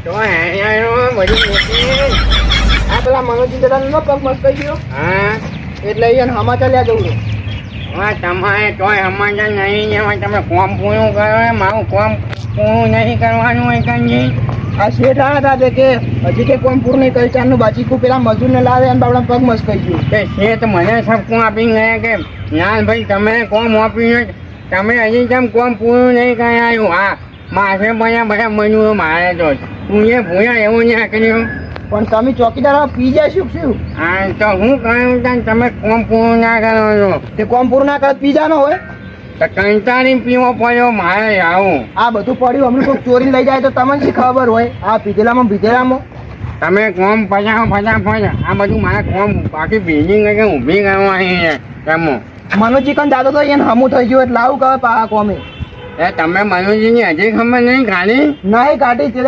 તો અહીંયા બધું મોટી. આ પેલા મનોજી દાદા પગ મસ્ત થઈ ગયો હા એટલે અહીંયા સમાચાર લ્યા જવું હા તમારે તોય સમાચાર નહીં એમાં તમે કોમ પૂરું કરો મારું કોમ પૂરું નહીં કરવાનું હોય કંઈ. આ શેઠ આવ્યા હતા કે હજી કે કોમ પૂરું નહીં કરી ચારનું બાચીકું પેલા મજૂરને લાવે અને બાપડા પગ મસ્ત થઈ ગયું. તે શેઠ મને સબકું આપી ગયા કે ના ભાઈ તમે કોમ આપ્યું તમે હજી કેમ કોમ પૂરું નહીં કરી આવ્યું. હા માથે બધા મજૂરો મારે તો તું એ ભૂયા એવું ના કર્યું. પણ તમે ચોકીદાર પી જાય શું શું હા તો હું કહ્યું તા તમે કોમ પૂરું ના કરો છો તે કોમ પૂરું ના કરે પીજાનો હોય. તો કંટાળી પીવો પડ્યો મારે આવું. આ બધું પડ્યું હમણાં કોઈ ચોરી લઈ જાય તો તમને શી ખબર હોય. આ પીધેલામાં તમે કોમ ફટાફટ આ બધું મારે કોમ બાકી બીજી કઈ ઊભી કરવાની છે એમાં. મનોજી કન દાદો તો એને હમું થઈ ગયું એટલે આવું કહે પા કોમે એ તમે મનુજીની હજી ખબર નહીં ખાલી નહીં કાઢી